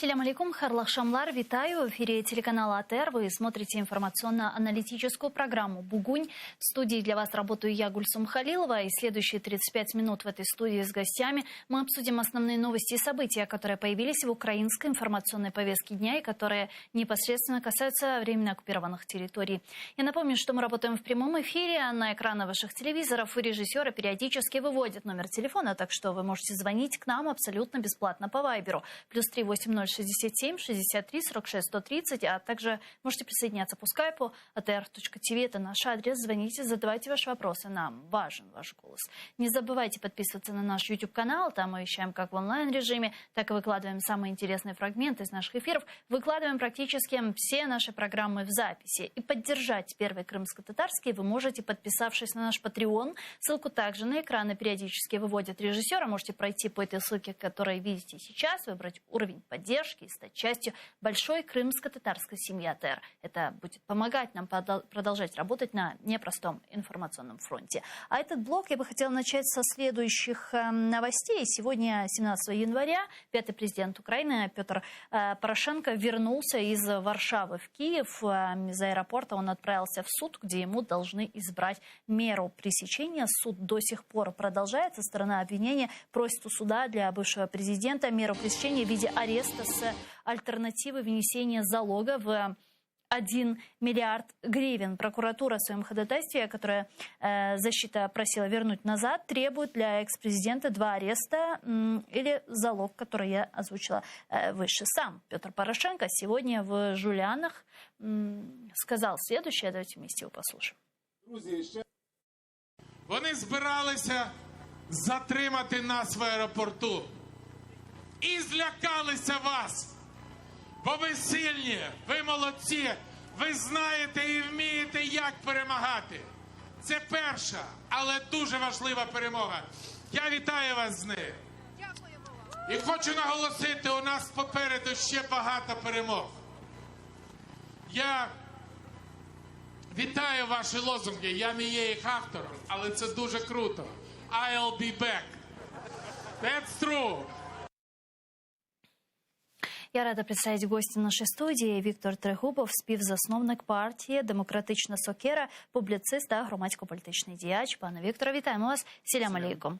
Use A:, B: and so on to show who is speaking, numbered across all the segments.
A: Селям алейкум, харлах шамлар, витаю. В эфире телеканала АТР. Вы смотрите информационно-аналитическую программу «Бугунь». В студии для вас работаю я, Гульсум Халилова. И следующие 35 минут в этой студии с гостями мы обсудим основные новости и события, которые появились в украинской информационной повестке дня и которые непосредственно касаются временно оккупированных территорий. Я напомню, что мы работаем в прямом эфире. На экраны ваших телевизоров и режиссеры периодически выводят номер телефона, так что вы можете звонить к нам абсолютно бесплатно по Вайберу. +3 80 67 63 46 130, а также можете присоединяться по скайпу atr.tv. Это наш адрес. Звоните, задавайте ваши вопросы. Нам важен ваш голос. Не забывайте подписываться на наш YouTube-канал. Там мы вещаем как в онлайн-режиме, так и выкладываем самые интересные фрагменты из наших эфиров. Выкладываем практически все наши программы в записи. И поддержать Первый крымско-татарский вы можете, подписавшись на наш Patreon. Ссылку также на экраны периодически выводят режиссеры. Можете пройти по этой ссылке, которую видите сейчас, выбрать уровень поддержки и стать частью большой крымско-татарской семьи АТР. Это будет помогать нам продолжать работать на непростом информационном фронте. А этот блок я бы хотела начать со следующих новостей. Сегодня, 17 января, пятый президент Украины Петр Порошенко вернулся из Варшавы в Киев. Из аэропорта он отправился в суд, где ему должны избрать меру пресечения. Суд до сих пор продолжается. Сторона обвинения просит у суда для бывшего президента меру пресечения в виде ареста с альтернативой внесения залога в 1 миллиард гривен. Прокуратура в своем ходатайстве, которое защита просила вернуть назад, требует для экс-президента 2 ареста или залог, который я озвучила выше. Сам Петр Порошенко сегодня в Жулянах сказал следующее. Давайте вместе его послушаем.
B: Вони збиралися затримати нас в аеропорту. І злякалися вас, бо ви сильні, ви молодці, ви знаєте і вмієте, як перемагати. Це перша, але дуже важлива перемога. Я вітаю вас з нею. І хочу наголосити, у нас попереду ще багато перемог. Я вітаю ваші лозунги, я не є їх автором, але це дуже круто. I'll be back. That's true.
A: Я рада представити гостя нашої студії. Віктор Трегубов, співзасновник партії «Демократична Сокира», публіцист та громадсько-політичний діяч. Пане Викторе, вітаємо вас. Селям алейкум.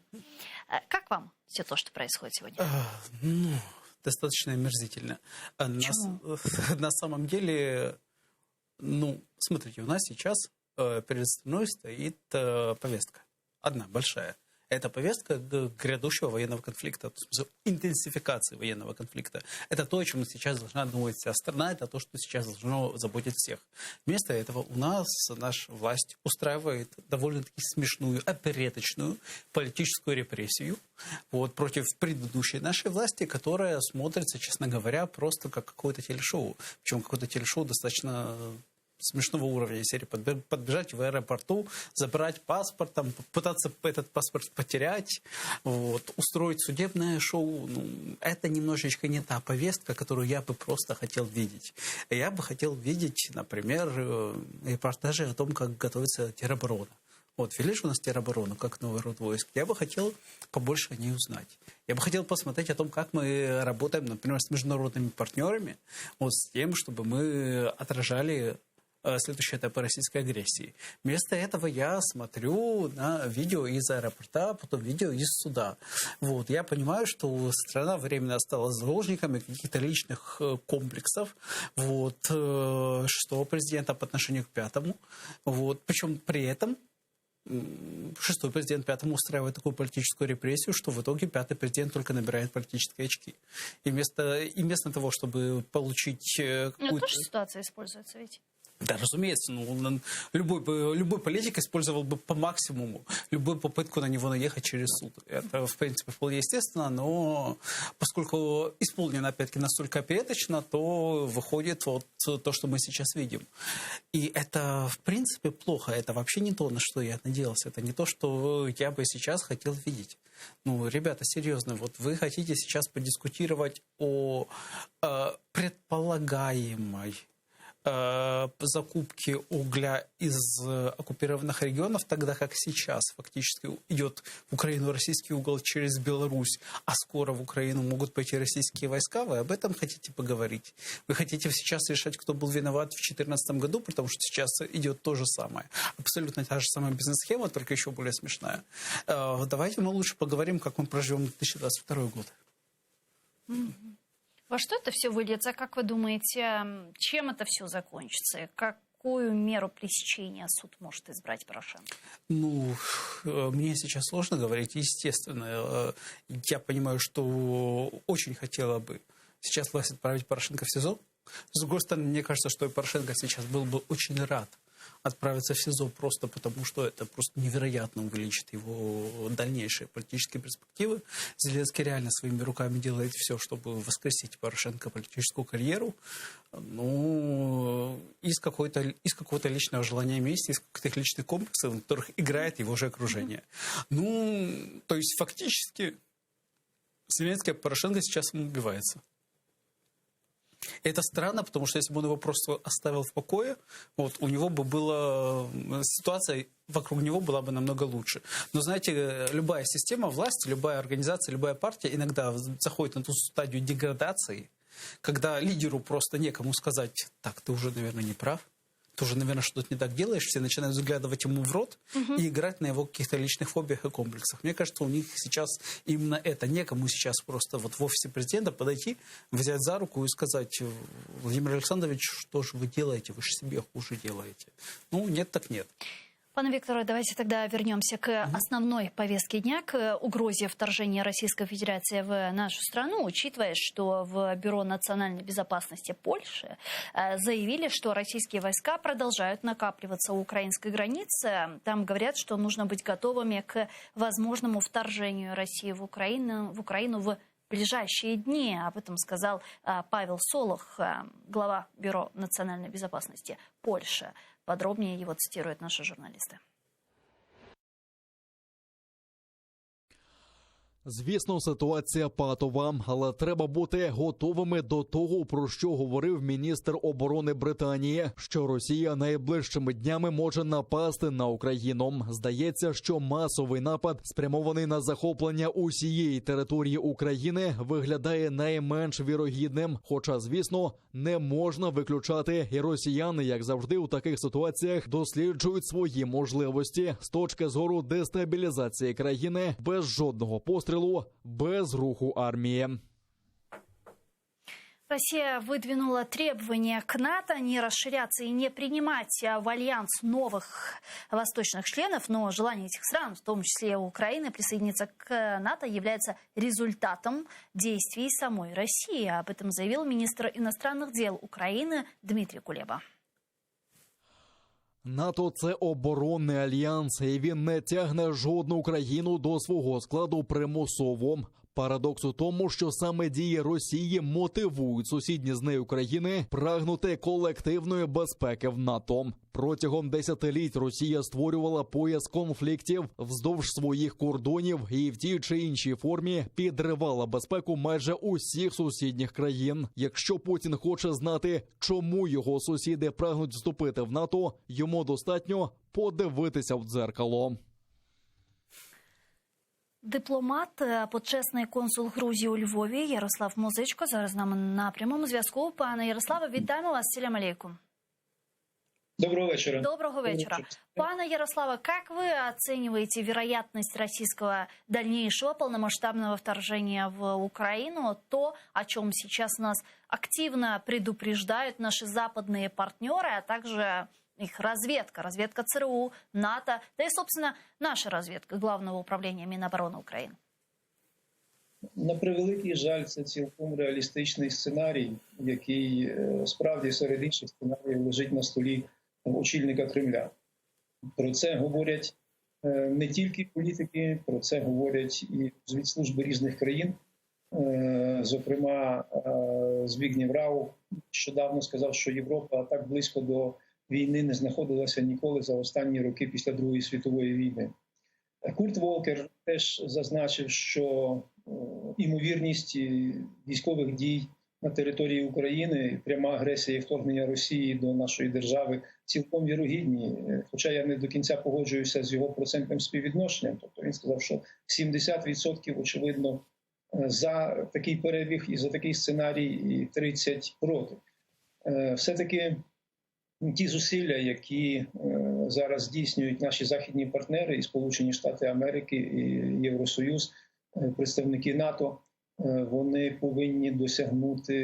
A: Как вам все то, что происходит сегодня?
C: Достаточно омерзительно. На самом деле, смотрите, у нас сейчас перед страной стоит повестка. Одна, большая. Это повестка грядущего военного конфликта, интенсификации военного конфликта. Это то, о чем сейчас должна думать вся страна, это то, что сейчас должно заботить всех. Вместо этого у нас наша власть устраивает довольно-таки смешную, опереточную политическую репрессию против предыдущей нашей власти, которая смотрится, честно говоря, просто как какое-то телешоу. Причем какое-то телешоу достаточно смешного уровня, серии подбежать в аэропорту, забрать паспорт, пытаться этот паспорт потерять, устроить судебное шоу. Это немножечко не та повестка, которую я бы просто хотел видеть. Я бы хотел видеть, например, репортажи о том, как готовится тероборона. Ввели же у нас тероборону, как новый род войск. Я бы хотел побольше о ней узнать. Я бы хотел посмотреть о том, как мы работаем, например, с международными партнерами, с тем, чтобы мы отражали следующие этапы российской агрессии. Вместо этого я смотрю на видео из аэропорта, потом видео из суда. Я понимаю, что страна временно осталась заложниками каких-то личных комплексов, что президента по отношению к пятому. Причем при этом шестой президент пятому устраивает такую политическую репрессию, что в итоге пятый президент только набирает политические очки. И вместо того, чтобы получить какую-то...
A: Тоже ситуация используется, ведь?
C: Да, разумеется, любой политик использовал бы по максимуму любую попытку на него наехать через суд. Это, в принципе, вполне естественно, но поскольку исполнено, опять-таки, настолько опереточно, то выходит то, что мы сейчас видим. И это, в принципе, плохо. Это вообще не то, на что я надеялся. Это не то, что я бы сейчас хотел видеть. Ребята, серьезно, вы хотите сейчас подискутировать о предполагаемой закупки угля из оккупированных регионов, тогда как сейчас фактически идет в Украину российский уголь через Беларусь, а скоро в Украину могут пойти российские войска, вы об этом хотите поговорить? Вы хотите сейчас решать, кто был виноват в 2014 году, потому что сейчас идет то же самое. Абсолютно та же самая бизнес-схема, только еще более смешная. Давайте мы лучше поговорим, как мы проживем 2022 год.
A: Во что это все выльется? Как вы думаете, чем это все закончится? Какую меру пресечения суд может избрать Порошенко?
C: Ну, мне сейчас сложно говорить. Естественно, я понимаю, что очень хотела бы сейчас власть отправить Порошенко в СИЗО. С другой стороны, мне кажется, что и Порошенко сейчас был бы очень рад отправиться в СИЗО просто потому, что это просто невероятно увеличит его дальнейшие политические перспективы. Зеленский реально своими руками делает все, чтобы воскресить Порошенко политическую карьеру. Ну, из какого-то личного желания мести, из каких-то личных комплексов, в которых играет его же окружение. Ну, то есть фактически Зеленский Порошенко сейчас убивается. Это странно, потому что если бы он его просто оставил в покое, вот, у него бы была ситуация вокруг него была бы намного лучше. Но знаете, любая система власти, любая организация, любая партия иногда заходит на ту стадию деградации, когда лидеру просто некому сказать: так, ты уже, наверное, не прав, ты уже, наверное, что-то не так делаешь, все начинают заглядывать ему в рот и играть на его каких-то личных фобиях и комплексах. Мне кажется, у них сейчас именно это. Некому сейчас просто вот в офисе президента подойти, взять за руку и сказать: Владимир Александрович, что же вы делаете? Вы же себе хуже делаете. Ну, нет так нет.
A: Пане Викторе, давайте тогда вернемся к основной повестке дня, к угрозе вторжения Российской Федерации в нашу страну, учитывая, что в Бюро национальной безопасности Польши заявили, что российские войска продолжают накапливаться у украинской границы. Там говорят, что нужно быть готовыми к возможному вторжению России в Украину в ближайшие дни. Об этом сказал Павел Солох, глава Бюро национальной безопасности Польши. Подробнее его цитируют наши журналисты.
D: Звісно, ситуація патова, але треба бути готовими до того, про що говорив міністр оборони Британії, що Росія найближчими днями може напасти на Україну. Здається, що масовий напад, спрямований на захоплення усієї території України, виглядає найменш вірогідним. Хоча, звісно, не можна виключати, і росіяни, як завжди у таких ситуаціях, досліджують свої можливості з точки зору дестабілізації країни без жодного пострілу, без руху армии.
A: Россия выдвинула требования к НАТО не расширяться и не принимать в альянс новых восточных членов, но желание этих стран, в том числе Украины, присоединиться к НАТО является результатом действий самой России. Об этом заявил министр иностранных дел Украины Дмитрий Кулеба.
D: НАТО – це оборонний альянс, і він не тягне жодну країну до свого складу примусово. Парадокс у тому, що саме дії Росії мотивують сусідні з нею країни прагнути колективної безпеки в НАТО. Протягом десятиліть Росія створювала пояс конфліктів вздовж своїх кордонів і в тій чи іншій формі підривала безпеку майже усіх сусідніх країн. Якщо Путін хоче знати, чому його сусіди прагнуть вступити в НАТО, йому достатньо подивитися в дзеркало.
A: Дипломат, почесний консул Грузії у Львові Ярослав Музичко зараз з нами на прямому зв'язку. Пане Ярославе, вітаємо вас. Салям алейкум.
E: Доброго вечера.
A: Доброго вечера. Пане Ярославе, как вы оцениваете вероятность российского дальнейшего полномасштабного вторжения в Украину? То, о чем сейчас нас активно предупреждают наши западные партнеры, а также их разведка ЦРУ, НАТО, да и, собственно, наша разведка Главного управления Минобороны України.
E: На превеликий жаль, це цілком реалістичний сценарій, який справді серед інших сценаріїв лежить на столі очільника Кремля. Про це говорять не тільки політики, про це говорять і спецслужби різних країн. Зокрема, Збігнєв Рау щодавно сказав, що Європа так близько до війни не знаходилася ніколи за останні роки після Другої світової війни. Курт Волкер теж зазначив, що імовірність військових дій на території України, пряма агресія і вторгнення Росії до нашої держави цілком вірогідні. Хоча я не до кінця погоджуюся з його процентним співвідношенням. Тобто він сказав, що 70% очевидно за такий перебіг і за такий сценарій, і 30% проти. Все-таки ті зусилля, які зараз здійснюють наші західні партнери, і Сполучені Штати Америки, і Євросоюз, представники НАТО, вони повинні досягнути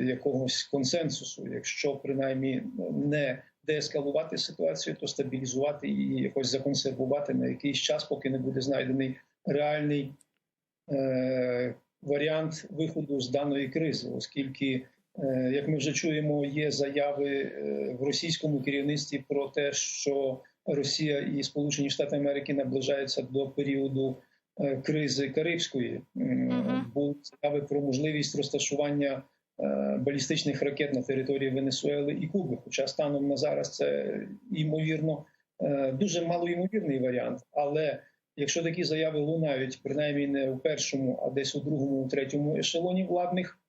E: якогось консенсусу. Якщо принаймні не деескалувати ситуацію, то стабілізувати і якось законсервувати на якийсь час, поки не буде знайдений реальний варіант виходу з даної кризи, оскільки, як ми вже чуємо, є заяви в російському керівництві про те, що Росія і Сполучені Штати Америки наближаються до періоду кризи Карибської. Були заяви про можливість розташування балістичних ракет на території Венесуели і Куби. Хоча станом на зараз це, ймовірно, дуже малоймовірний варіант. Але якщо такі заяви лунають, принаймні не у першому, а десь у другому, у третьому ешелоні владних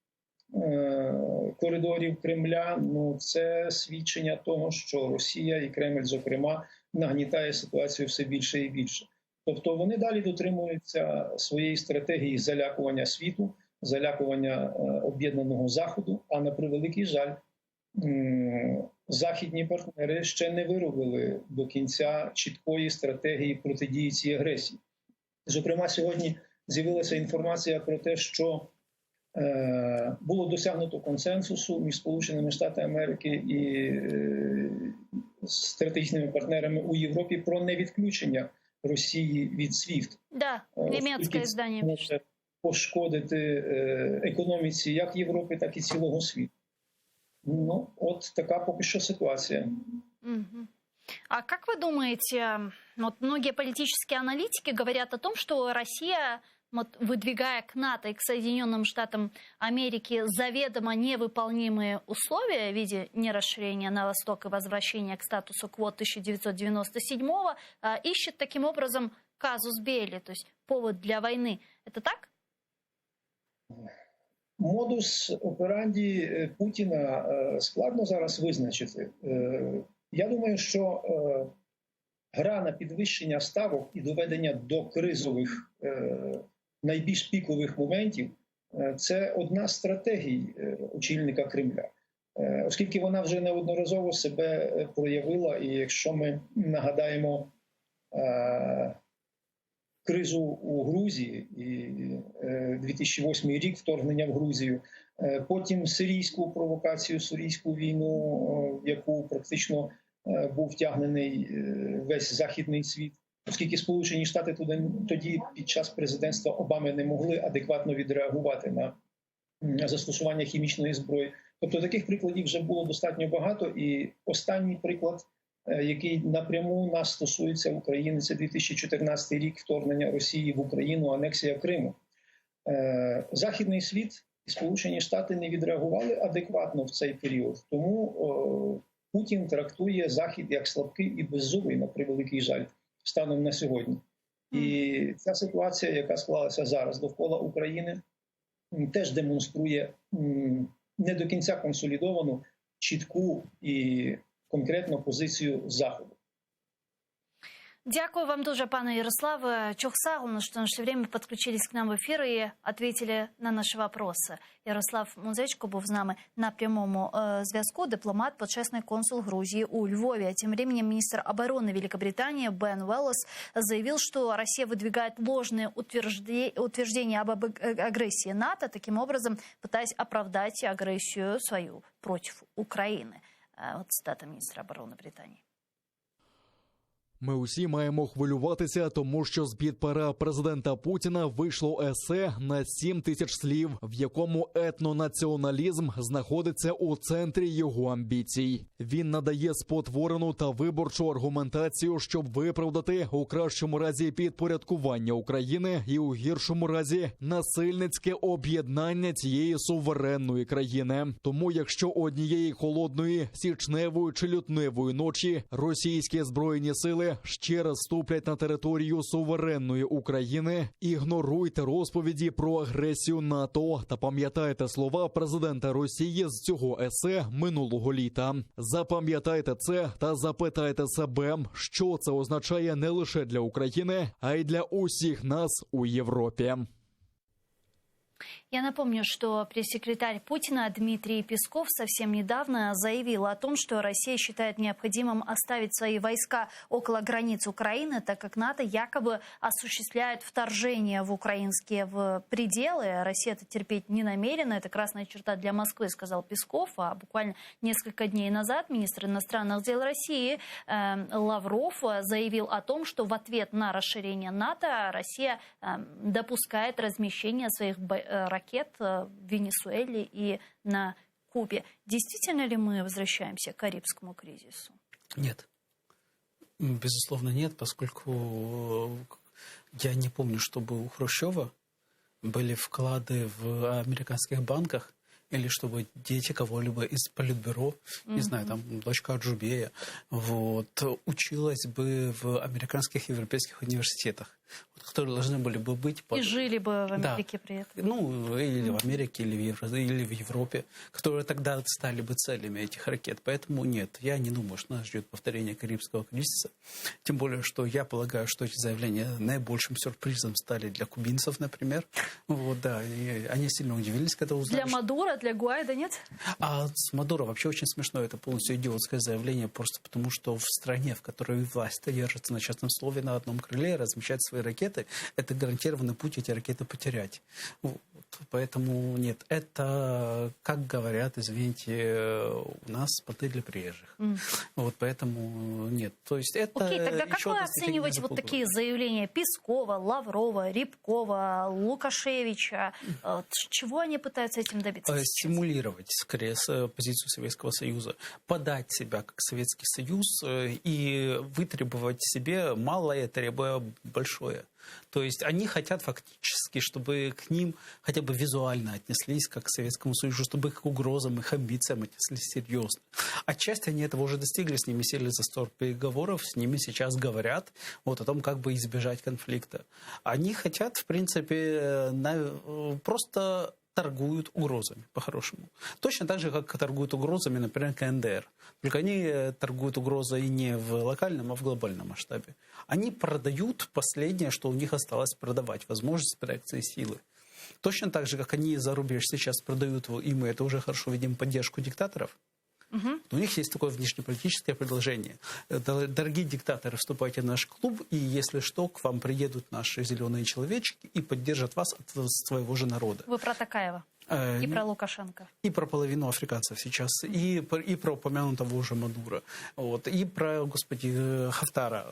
E: коридорів Кремля, ну це свідчення того, що Росія і Кремль, зокрема, нагнітає ситуацію все більше і більше. Тобто вони далі дотримуються своєї стратегії залякування світу, залякування об'єднаного Заходу, а на превеликий жаль, західні партнери ще не виробили до кінця чіткої стратегії протидії цій агресії. Зокрема, сьогодні з'явилася інформація про те, що було досягнуто консенсусу між Сполученими Штатами Америки і стратегічними партнерами у Європі про невідключення Росії від SWIFT.
A: Да, німецьке издание
E: може пошкодити економіці як Європи, так і цілого світу. Ну, от така поки що ситуація.
A: А как вы думаете, вот многие политические аналитики говорят о том, что Россия, вот, выдвигая к НАТО и к Соединенным Штатам Америки заведомо невыполнимые условия в виде нерасширения на восток и возвращения к статусу квот 1997-го, ищет таким образом казус белли, то есть повод для войны. Это так?
E: Модус операнді Путіна складно зараз визначити. Я думаю, що гра на підвищення ставок і доведення до кризових, найбільш пікових моментів – це одна з стратегій очільника Кремля. Оскільки вона вже неодноразово себе проявила, і якщо ми нагадаємо кризу у Грузії і 2008 рік вторгнення в Грузію, потім сирійську провокацію, сирійську війну, в яку практично був втягнений весь західний світ, оскільки Сполучені Штати тоді під час президентства Обами не могли адекватно відреагувати на застосування хімічної зброї. Тобто таких прикладів вже було достатньо багато, і останній приклад, який напряму нас стосується України, це 2014 рік вторгнення Росії в Україну, анексія Криму. Західний світ і Сполучені Штати не відреагували адекватно в цей період, тому Путін трактує Захід як слабкий і беззубий, на превеликий жаль, станом на сьогодні. І ця ситуація, яка склалася зараз довкола України, теж демонструє не до кінця консолідовану, чітку і конкретну позицію Заходу.
A: Дякую вам дуже, пане Ярославе Чухсагу, что в наше время подключились к нам в эфир и ответили на наши вопросы. Ярослав Музечко був з нами на прямому зв'язку, дипломат, почесний консул Грузии у Львове. Тем временем министр обороны Великобритании Бен Уэллес заявил, что Россия выдвигает ложные утверждения об агрессии НАТО, таким образом пытаясь оправдать агрессию свою против Украины. Вот цитата міністра оборони Британії.
D: Ми усі маємо хвилюватися, тому що з-під пера президента Путіна вийшло есе на 7 тисяч слів, в якому етнонаціоналізм знаходиться у центрі його амбіцій. Він надає спотворену та виборчу аргументацію, щоб виправдати у кращому разі підпорядкування України і у гіршому разі насильницьке об'єднання цієї суверенної країни. Тому якщо однієї холодної, січневої чи лютневої ночі російські збройні сили сили ще раз вступлять на територію суверенної України. Ігноруйте розповіді про агресію НАТО та пам'ятайте слова президента Росії з цього есе минулого літа. Запам'ятайте це та запитайте себе, що це означає не лише для України, а й для усіх нас у Європі.
A: Я напомню, что пресс-секретарь Путина Дмитрий Песков совсем недавно заявил о том, что Россия считает необходимым оставить свои войска около границ Украины, так как НАТО якобы осуществляет вторжение в украинские пределы. Россия это терпеть не намерена. Это красная черта для Москвы, сказал Песков. А буквально несколько дней назад министр иностранных дел России Лавров заявил о том, что в ответ на расширение НАТО Россия допускает размещение своих ракет в Венесуэле и на Кубе. Действительно ли мы возвращаемся к Карибскому кризису?
C: Нет. Безусловно, нет, поскольку я не помню, чтобы у Хрущева были вклады в американских банках, или чтобы дети кого-либо из политбюро, не знаю, там, дочка Аджубея, училась бы в американских и европейских университетах, которые должны были бы быть...
A: И жили бы в Америке при этом.
C: Ну, или в Америке, или в Европе, которые тогда стали бы целями этих ракет. Поэтому нет, я не думаю, что нас ждет повторение Карибского кризиса. Тем более, что я полагаю, что эти заявления наибольшим сюрпризом стали для кубинцев, например. И они сильно удивились, когда узнали.
A: Для Мадуро, для Гуайдо нет?
C: А с Мадуро вообще очень смешно. Это полностью идиотское заявление, просто потому что в стране, в которой власть держится на частном слове на одном крыле и размещает свои ракеты, это гарантированный путь эти ракеты потерять. Поэтому нет, это, как говорят, извините, у нас поты для приезжих. Поэтому нет. То есть это...
A: Окей, тогда как вы оцениваете вот такие заявления Пескова, Лаврова, Рябкова, Лукашевича? Чего они пытаются этим добиться?
C: Стимулировать, скорее, позицию Советского Союза, подать себя как Советский Союз и вытребовать себе малое, требуя большое. То есть они хотят фактически, чтобы к ним хотя бы визуально отнеслись как к Советскому Союзу, чтобы к угрозам, их амбициям отнеслись серьезно. Отчасти они этого уже достигли, с ними сели за стол переговоров, с ними сейчас говорят о том, как бы избежать конфликта. Они хотят, в принципе, просто... торгуют угрозами, по-хорошему. Точно так же, как торгуют угрозами, например, КНДР. Только они торгуют угрозой не в локальном, а в глобальном масштабе. Они продают последнее, что у них осталось продавать, возможность проекции силы. Точно так же, как они за рубеж сейчас продают, и мы это уже хорошо видим, поддержку диктаторов. У них есть такое внешнеполитическое предложение. Дорогие диктаторы, вступайте в наш клуб, и если что, к вам приедут наши зеленые человечки и поддержат вас от своего же народа.
A: Вы про Токаева? И про Лукашенко? И
C: про половину африканцев сейчас, и про упомянутого уже Мадуро, и про, господи, Хафтара.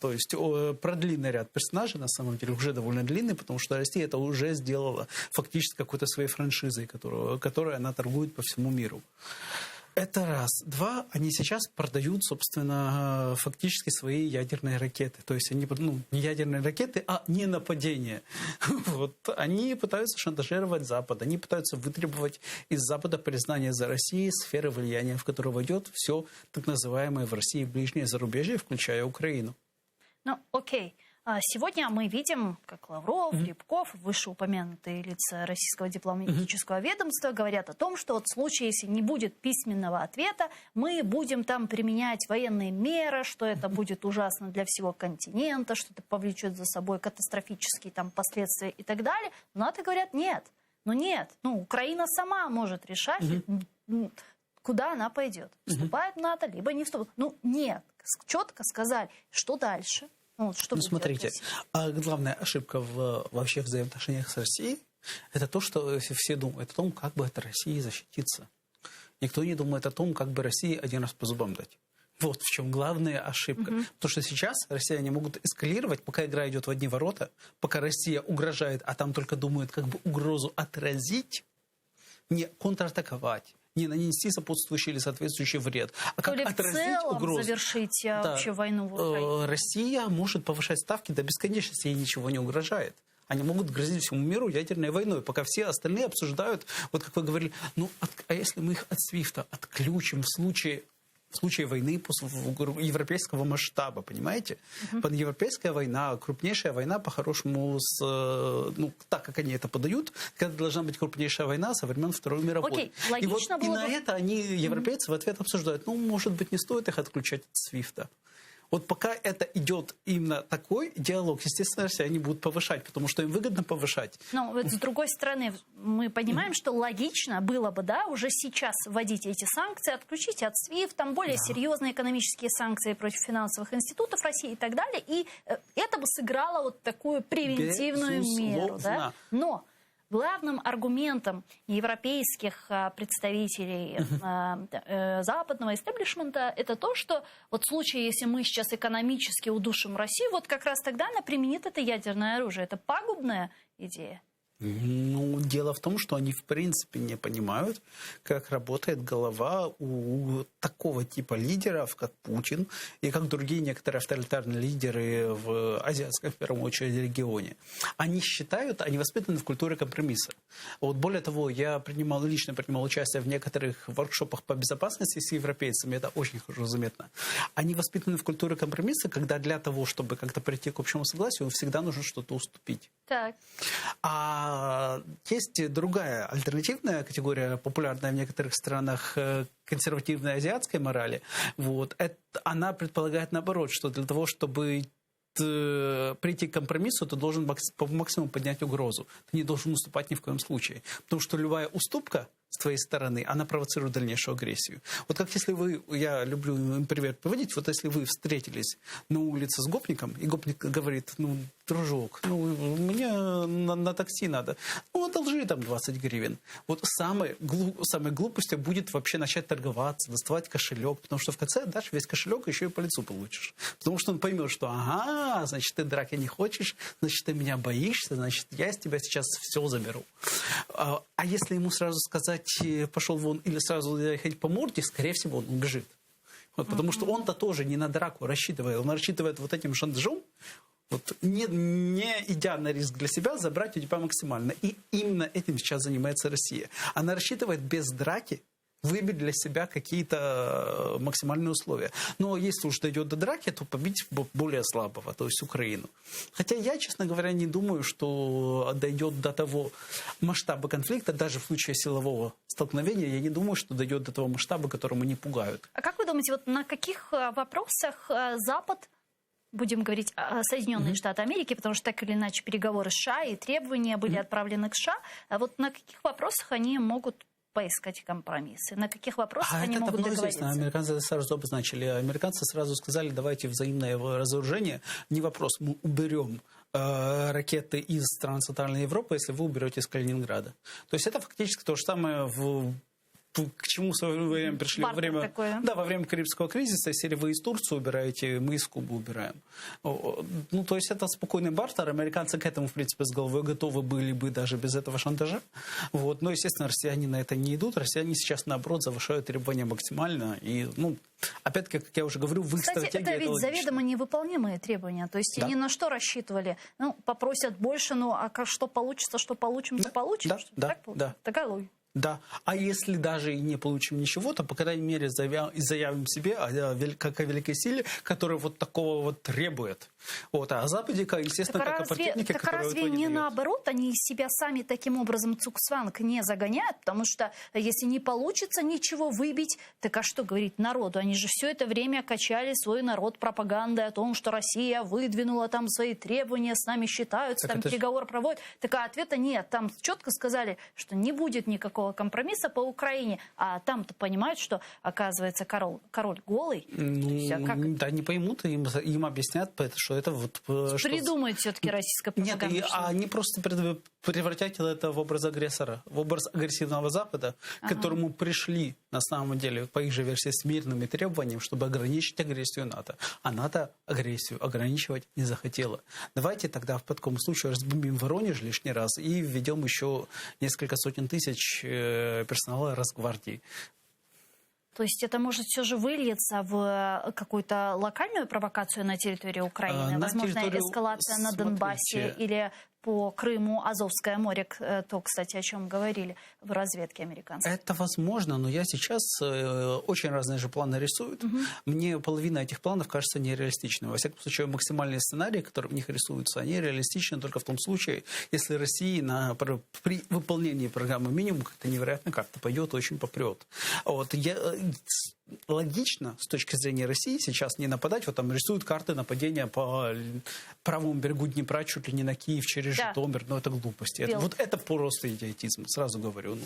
C: То есть про длинный ряд персонажей, на самом деле, уже довольно длинный, потому что Россия это уже сделала фактически какой-то своей франшизой, которой она торгует по всему миру. Это раз. Два, они сейчас продают, собственно, фактически свои ядерные ракеты. То есть они, не ядерные ракеты, а не нападения. Они пытаются шантажировать Запад, они пытаются вытребовать из Запада признание за Россией сферы влияния, в которую войдет все так называемое в России ближнее зарубежье, включая Украину.
A: Окей. Сегодня мы видим, как Лавров, Рябков, вышеупомянутые лица российского дипломатического ведомства говорят о том, что в случае, если не будет письменного ответа, мы будем там применять военные меры, что это будет ужасно для всего континента, что это повлечет за собой катастрофические последствия и так далее. Но НАТО говорят нет. Украина сама может решать, куда она пойдет. Вступает в НАТО, либо не вступает. Нет. Четко сказали, что дальше.
C: Смотрите, главная ошибка вообще в взаимоотношениях с Россией – это то, что все думают о том, как бы от России защититься. Никто не думает о том, как бы России один раз по зубам дать. Вот в чем главная ошибка. Потому что сейчас россияне могут эскалировать, пока игра идет в одни ворота, пока Россия угрожает, а там только думают, как бы угрозу отразить, не контратаковать, не нанести сопутствующий или соответствующий вред, а как отразить угрозу.
A: Завершить вообще войну в Украине.
C: Россия может повышать ставки до бесконечности, ей ничего не угрожает. Они могут грозить всему миру ядерной войной, пока все остальные обсуждают, как вы говорили, а если мы их от СВИФТа отключим в случае в случае войны европейского масштаба, понимаете? Паневропейская война, крупнейшая война, по-хорошему, так, как они это подают, когда должна быть крупнейшая война со времен Второй мировой.
A: Окей, логично
C: и
A: было
C: на это они, европейцы, в ответ обсуждают, может быть, не стоит их отключать от SWIFT. Вот пока это идет именно такой диалог, естественно, все они будут повышать, потому что им выгодно повышать.
A: Но вот с другой стороны, мы понимаем, что логично было бы, уже сейчас вводить эти санкции, отключить от SWIFT, там более серьезные экономические санкции против финансовых институтов России и так далее, и это бы сыграло вот такую превентивную меру. Да? Но главным аргументом европейских представителей западного истеблишмента это то, что вот в случае, если мы сейчас экономически удушим Россию, вот как раз тогда она применит это ядерное оружие. Это пагубная идея?
C: Дело в том, что они в принципе не понимают, как работает голова у такого типа лидеров, как Путин, и как другие некоторые авторитарные лидеры в азиатском, в первую очередь, регионе. Они считают, они воспитаны в культуре компромисса. Вот более того, я лично принимал участие в некоторых воркшопах по безопасности с европейцами, это очень хорошо заметно. Они воспитаны в культуре компромисса, когда для того, чтобы как-то прийти к общему согласию, всегда нужно что-то уступить.
A: Так.
C: А есть другая альтернативная категория, популярная в некоторых странах консервативной азиатской морали. Она предполагает наоборот, что для того, чтобы прийти к компромиссу, ты должен по максимуму поднять угрозу. Ты не должен уступать ни в коем случае. Потому что любая уступка с твоей стороны, она провоцирует дальнейшую агрессию. Вот как если я люблю пример приводить, вот если вы встретились на улице с гопником, и гопник говорит, дружок, мне на такси надо, одолжи там 20 гривен. Вот самой глупостью будет вообще начать торговаться, доставать кошелек, потому что в конце отдашь весь кошелек, еще и по лицу получишь. Потому что он поймет, что значит, ты драки не хочешь, значит, ты меня боишься, значит, я с тебя сейчас все заберу. А если ему сразу сказать, пошел вон, или сразу ехать по морде, скорее всего, он убежит. Потому что он-то тоже не на драку рассчитывает. Он рассчитывает вот этим шантажом, не идя на риск для себя, забрать у тебя максимально. И именно этим сейчас занимается Россия. Она рассчитывает без драки выбить для себя какие-то максимальные условия. Но если уж дойдет до драки, то побить более слабого, то есть Украину. Хотя я, честно говоря, не думаю, что дойдет до того масштаба конфликта, даже в случае силового столкновения, я не думаю, что дойдет до того масштаба, которому не пугают.
A: А как вы думаете, на каких вопросах Запад, будем говорить Соединенные Штаты Америки, потому что так или иначе переговоры с США и требования были отправлены к США, а вот на каких вопросах они могут поискать компромиссы? На каких вопросах они могут договориться?
C: Американцы сразу обозначили. Американцы сразу сказали, давайте взаимное разоружение. Не вопрос, мы уберем ракеты из стран Центральной Европы, если вы уберете из Калининграда. То есть это фактически то же самое к чему в свое время пришли во время Карибского кризиса. Если вы из Турции убираете, мы из Кубы убираем. То есть это спокойный бартер. Американцы к этому, в принципе, с головой готовы были бы даже без этого шантажа. Но, естественно, россияне на это не идут. Россияне сейчас, наоборот, завышают требования максимально. И, опять-таки, как я уже говорю, в их стратегии
A: это ведь заведомо невыполнимые требования. То есть они на что рассчитывали? Попросят больше, а что получится, что получим, то получим. Такая логика.
C: Да, а если даже и не получим ничего, то, по крайней мере, заявим себе как о великой силе, которая вот такого вот требует. А Западе, естественно, как о противнике,
A: так разве не наоборот, они себя сами таким образом цуксванг не загоняют? Потому что если не получится ничего выбить, так что говорить народу? Они же все это время качали свой народ пропагандой о том, что Россия выдвинула там свои требования, с нами считаются, там переговоры проводят. Так ответа нет. Там четко сказали, что не будет никакого компромисса по Украине, а там-то понимают, что, оказывается, король голый.
C: Да, не поймут, им объяснят, что это
A: придумает все-таки российская пропаганда.
C: Нет, они просто превратят это в образ агрессора, в образ агрессивного Запада, к которому пришли, на самом деле, по их же версии, с мирными требованиями, чтобы ограничить агрессию НАТО. А НАТО агрессию ограничивать не захотела. Давайте тогда в таком случае разбомбим Воронеж лишний раз и введем еще несколько сотен тысяч персонала Росгвардии.
A: То есть это может все же выльется в какую-то локальную провокацию на территории Украины? Возможно, эскалация на Донбассе или по Крыму, Азовское море, то, кстати, о чем говорили в разведке американцев.
C: Это возможно, но я сейчас очень разные же планы рисуют. Мне половина этих планов кажется нереалистичной. Во всяком случае, максимальные сценарии, которые в них рисуются, они реалистичны только в том случае, если Россия при выполнении программы минимум как-то невероятно как-то пойдет, очень попрет. Вот логично с точки зрения России сейчас не нападать. Вот там рисуют карты нападения по правому берегу Днепра, чуть ли не на Киев через Житомир. Но это глупости. Вот это просто идиотизм, сразу говорю.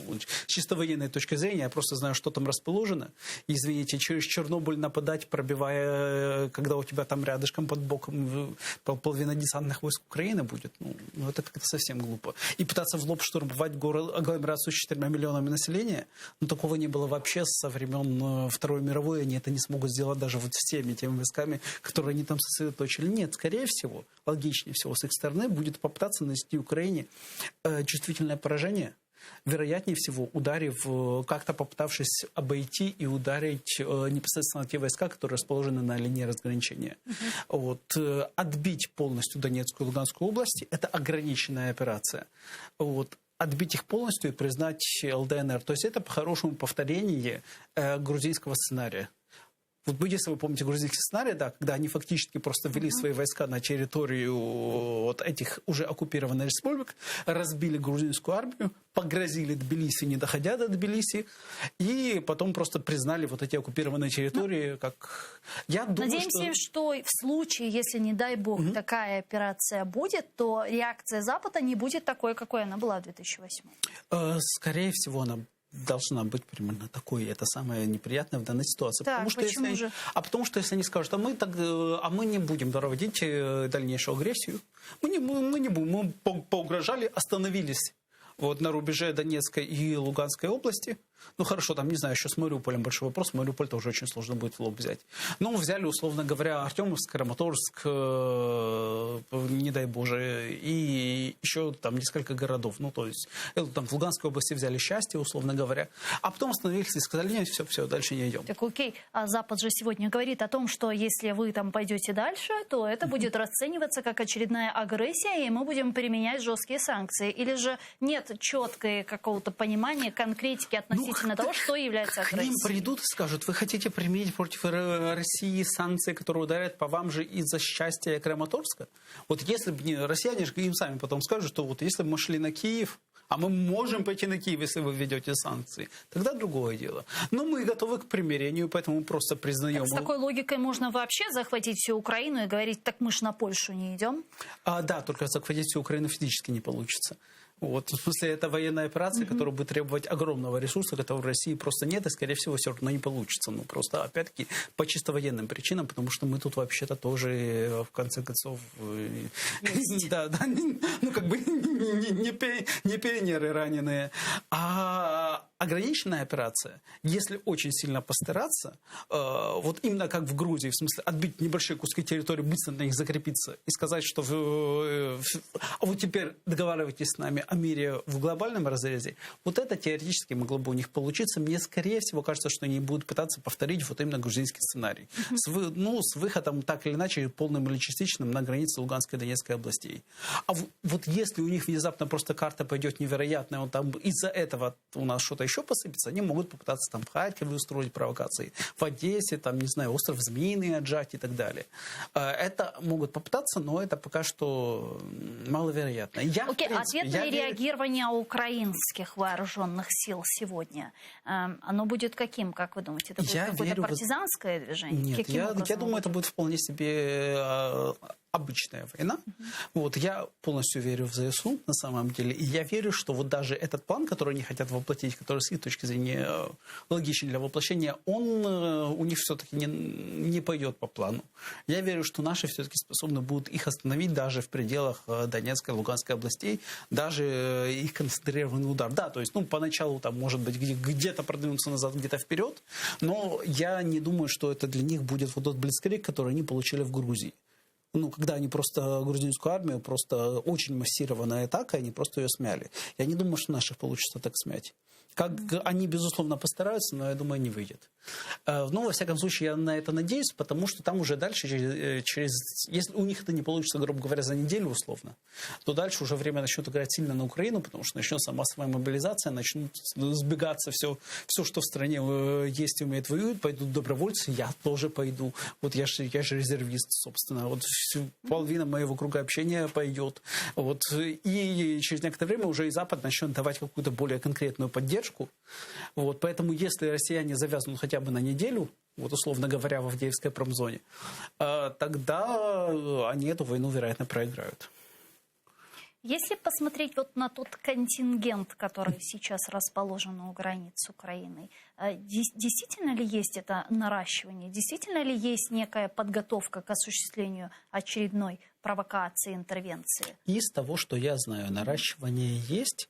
C: С чисто военной точки зрения я просто знаю, что там расположено. Извините, через Чернобыль нападать, пробивая, когда у тебя там рядышком под боком половина десантных войск Украины будет. Ну это как-то совсем глупо. И пытаться в лоб штурмовать агломерацию с 4 миллионами населения, такого не было вообще со времен Второй мировой. Они это не смогут сделать даже вот всеми теми войсками, которые они там сосредоточили. Нет, скорее всего, логичнее всего с их стороны будет попытаться нанести Украине чувствительное поражение, вероятнее всего ударив, как-то попытавшись обойти и ударить непосредственно те войска, которые расположены на линии разграничения. Отбить полностью Донецкую и Луганскую области – это ограниченная операция. Отбить их полностью и признать ЛДНР. То есть это по-хорошему повторение грузинского сценария. Если вы помните грузинский сценарий, когда они фактически просто ввели свои войска на территорию этих уже оккупированных республик, разбили грузинскую армию, погрозили Тбилиси, не доходя до Тбилиси, и потом просто признали эти оккупированные территории как...
A: Надеемся, что в случае, если, не дай бог, такая операция будет, то реакция Запада не будет такой, какой она была в 2008.
C: Скорее всего, она должна быть примерно такой. Это самое неприятное в данной ситуации. Потому что если они скажут, мы не будем проводить дальнейшую агрессию, мы не будем, мы поугрожали, остановились на рубеже Донецкой и Луганской области. Хорошо, там, не знаю, еще с Мариуполем большой вопрос. Мариуполь тоже очень сложно будет в лоб взять. Но взяли, условно говоря, Артемовск, Краматорск, не дай боже, и еще там несколько городов. То есть, там в Луганской области взяли Счастье, условно говоря, а потом остановились и сказали, нет, все, дальше не идем.
A: Так окей, а Запад же сегодня говорит о том, что если вы там пойдете дальше, то это будет расцениваться как очередная агрессия, и мы будем применять жесткие санкции. Или же нет четкого какого-то понимания, конкретики относительно того, что является агрессией.
C: К ним придут и скажут, вы хотите применить против России санкции, которые ударят по вам же из-за Счастья и Краматорска? Если бы россияне же им сами потом скажут, что если бы мы шли на Киев, а мы можем пойти на Киев, если вы введете санкции, тогда другое дело. Но мы готовы к примирению, поэтому просто признаем...
A: С такой логикой можно вообще захватить всю Украину и говорить, так мы ж на Польшу не идем?
C: Да, только захватить всю Украину физически не получится. В смысле, это военная операция, которая будет требовать огромного ресурса, которого в России просто нет, и, скорее всего, все равно не получится. Просто, опять-таки, по чисто военным причинам, потому что мы тут вообще-то тоже, в конце концов, не пионеры раненые. А ограниченная операция, если очень сильно постараться, именно как в Грузии, в смысле, отбить небольшие куски территории, быстро на них закрепиться и сказать, что теперь договаривайтесь с нами о мире в глобальном разрезе, это теоретически могло бы у них получиться. Мне, скорее всего, кажется, что они будут пытаться повторить именно грузинский сценарий. С выходом, так или иначе, полным или частичным на границе Луганской и Донецкой областей. А если у них внезапно просто карта пойдет невероятная, из-за этого у нас что-то еще посыпется, они могут попытаться в Харькове устроить провокации, в Одессе, остров Змеиный отжать и так далее. Это могут попытаться, но это пока что маловероятно.
A: Ответное реагирование украинских вооруженных сил сегодня, оно будет каким, как вы думаете? Это будет какое-то партизанское движение?
C: Нет, я думаю, это будет вполне себе обычная война. Я полностью верю в ЗСУ на самом деле. И я верю, что даже этот план, который они хотят воплотить, который с их точки зрения логичен для воплощения, он у них все-таки не пойдет по плану. Я верю, что наши все-таки способны будут их остановить даже в пределах Донецкой и Луганской областей, даже их концентрированный удар. Да, то есть, поначалу может быть где-то продвинуться назад, где-то вперед, но я не думаю, что это для них будет тот блицкриг, который они получили в Грузии. Когда они просто грузинскую армию, просто очень массированная атака, они просто ее смяли. Я не думаю, что наших получится так смять. Как они, безусловно, постараются, но, я думаю, не выйдет. Ну, во всяком случае, я на это надеюсь, потому что там уже дальше, если у них это не получится, грубо говоря, за неделю условно, то дальше уже время начнет играть сильно на Украину, потому что начнется массовая мобилизация, начнут сбегаться все, что в стране есть и умеет воюют, пойдут добровольцы, я тоже пойду. Вот я же резервист, собственно. Вот половина моего круга общения пойдет. Вот. И через некоторое время уже и Запад начнет давать какую-то более конкретную поддержку. Вот. Поэтому если россияне завязнут хотя бы на неделю, вот условно говоря, в Авдеевской промзоне, тогда они эту войну, вероятно, проиграют.
A: Если посмотреть вот на тот контингент, который сейчас расположен у границ с Украиной, действительно ли есть это наращивание? Действительно ли есть некая подготовка к осуществлению очередной провокации, интервенции?
C: Из того, что я знаю, наращивание есть.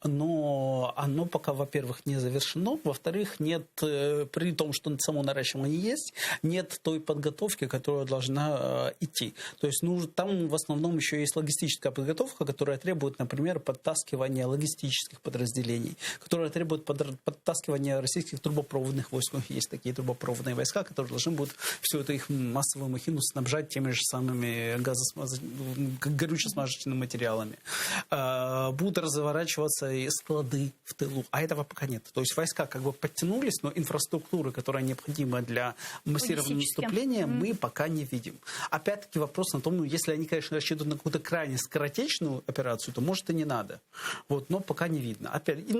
C: Но оно пока, во-первых, не завершено, во-вторых, нет, при том, что само наращивание есть, нет той подготовки, которая должна идти. То есть там в основном еще есть логистическая подготовка, которая требует, например, подтаскивания логистических подразделений, которая требует подтаскивания российских трубопроводных войск. Есть такие трубопроводные войска, которые должны будут всю эту их массовую махину снабжать теми же самыми горюче-смазочными материалами. Будут разворачиваться и склады в тылу, а этого пока нет. То есть войска как бы подтянулись, но инфраструктуры, которая необходима для массированного наступления, мы пока не видим. Опять-таки вопрос на том, если они, конечно, рассчитывают на какую-то крайне скоротечную операцию, то, может, и не надо. Вот, но пока не видно. Опять, и,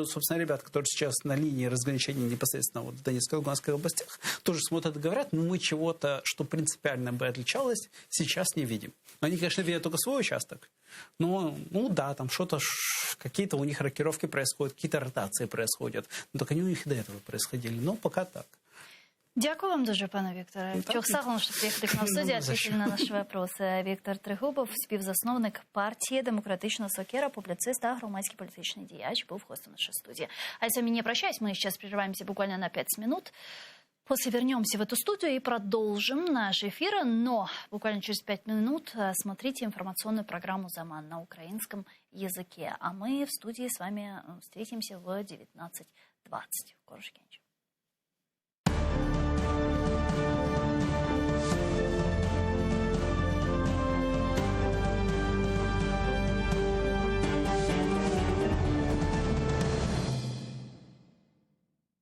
C: собственно, ребят, которые сейчас на линии разграничения непосредственно в Донецкой и Луганской областях, тоже смотрят и говорят, мы чего-то, что принципиально бы отличалось, сейчас не видим. Они, конечно, видят только свой участок, но, да, там что-то, какие-то у них рокировки происходят, какие-то ротации происходят. Но так они у них до этого происходили. Но пока так.
A: Дякую вам дуже, пане Вікторе. Чохсаглом, що приїхали к нам в студію, відповіли на наші вопроси. Віктор Трегубов, співзасновник партії «Демократична Сокира», публицист та громадський політичний діяч, був гостем нашей студии. А я с вами не прощаюсь, мы сейчас прерываемся буквально на 5 минут. После вернемся в эту студию и продолжим наш эфир, но буквально через 5 минут смотрите информационную программу «Заман» на украинском языке. А мы в студии с вами встретимся в 19:20. Коротко.